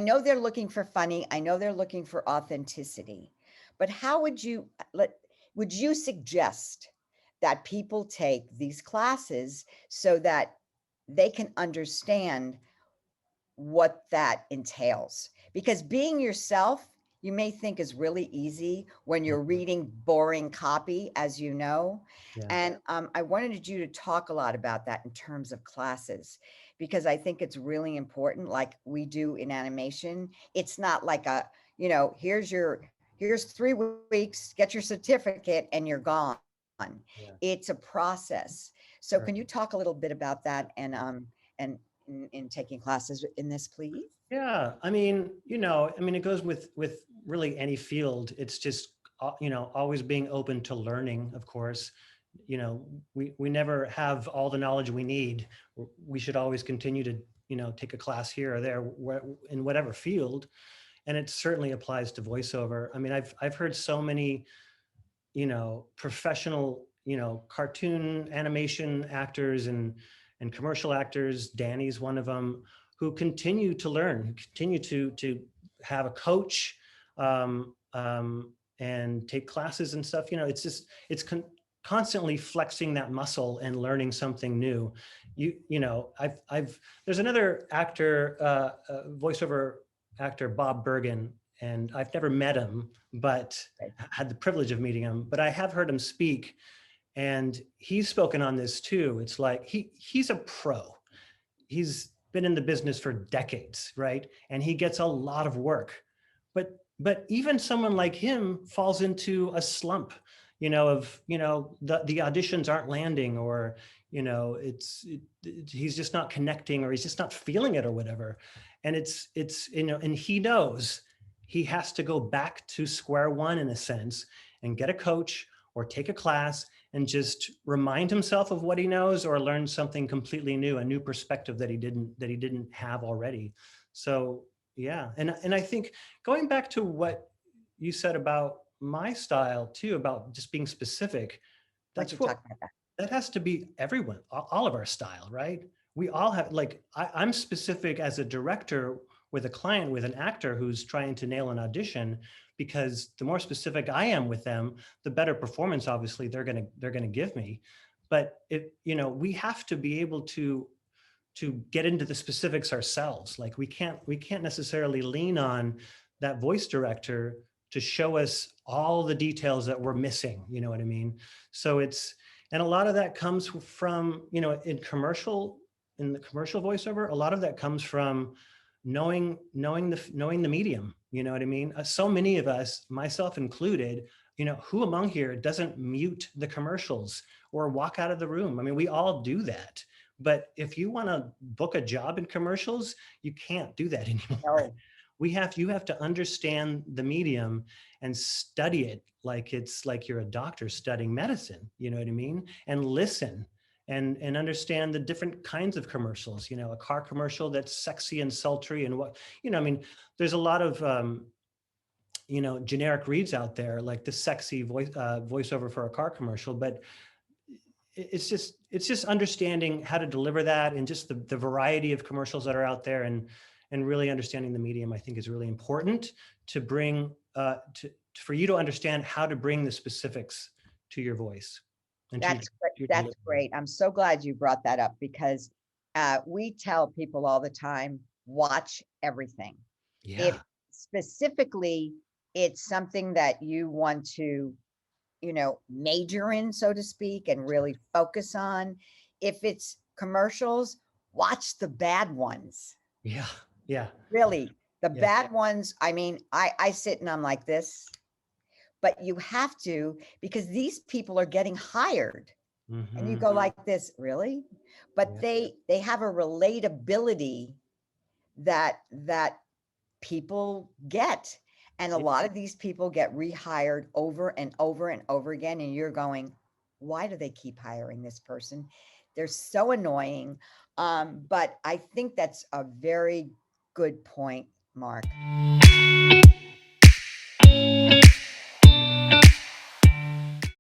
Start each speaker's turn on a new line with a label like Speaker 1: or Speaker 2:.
Speaker 1: know they're looking for funny. I know they're looking for authenticity, but how would you suggest that people take these classes so that they can understand what that entails? Because being yourself, you may think is really easy when you're
Speaker 2: Mhm.
Speaker 1: reading boring copy, as you know.
Speaker 2: Yeah.
Speaker 1: And I wanted you to talk a lot about that in terms of classes, because I think it's really important, like we do in animation. It's not like here's 3 weeks, get your certificate, and you're gone. It's a
Speaker 2: Yeah.
Speaker 1: process. So can you talk a
Speaker 2: Sure.
Speaker 1: little bit about that and in taking classes in this, please?
Speaker 2: Yeah. I mean, it goes with really any field. It's just always being open to learning, of course. We never have all the knowledge we need. We should always continue to, take a class here or there in whatever field. And it certainly applies to voiceover. I mean, I've heard so many, professional, cartoon animation actors and commercial actors. Danny's one of them, who continue to learn, who continue to have a coach, and take classes and stuff. It's just constantly flexing that muscle and learning something new. I've there's another actor, voiceover actor, Bob Bergen, and I've never met him, but
Speaker 1: Right.
Speaker 2: had the privilege of meeting him. But I have heard him speak, and he's spoken on this too. It's like he's a pro. He's been in the business for decades, right? And he gets a lot of work. But even someone like him falls into a slump, of the auditions aren't landing, or he's just not connecting, or he's just not feeling it or whatever. And and he knows he has to go back to square one in a sense and get a coach or take a class and just remind himself of what he knows, or learn something completely new, a new perspective that he didn't have already. So yeah. And I think, going back to what you said about my style too, about just being specific,
Speaker 1: Why don't you
Speaker 2: that's what
Speaker 1: talk about that?
Speaker 2: that has to be everyone, all of our style, right? We all have, like, I'm specific as a director with a client, with an actor who's trying to nail an audition, because the more specific I am with them, the better performance obviously they're gonna give me. But we have to be able to get into the specifics ourselves. Like, we can't necessarily lean on that voice director to show us all the details that we're missing. You know what I mean? So and a lot of that comes from, in the commercial voiceover, a lot of that comes from knowing the medium. You know what I mean? So many of us, myself included, who among here doesn't mute the commercials or walk out of the room? I mean, we all do that. But if you want to book a job in commercials, you can't do that anymore.
Speaker 1: No.
Speaker 2: You have to understand the medium and study it like it's like you're a doctor studying medicine, you know what I mean? And listen and understand the different kinds of commercials, a car commercial that's sexy and sultry, and I mean, there's a lot of generic reads out there, like the sexy voiceover for a car commercial. But it's just understanding how to deliver that, and just the variety of commercials that are out there, and really understanding the medium, I think, is really important to bring for you to understand how to bring the specifics to your voice and to
Speaker 1: That's great.
Speaker 2: your
Speaker 1: That's
Speaker 2: delivery.
Speaker 1: great. I'm so glad you brought that up, because we tell people all the time, watch everything. If
Speaker 2: Yeah.
Speaker 1: specifically it's something that you want to, major in, so to speak, and really focus on. If it's commercials, watch the bad ones.
Speaker 2: Yeah. Yeah.
Speaker 1: Really, the
Speaker 2: Yeah.
Speaker 1: bad ones. I mean, I sit and I'm like this, but you have to, because these people are getting hired, and you
Speaker 2: Hmm.
Speaker 1: go like this, really? But
Speaker 2: Yeah.
Speaker 1: they have a relatability that people get. And a
Speaker 2: Yeah.
Speaker 1: lot of these people get rehired over and over and over again. And you're going, why do they keep hiring this person? They're so annoying. But I think that's a very good point, Mark.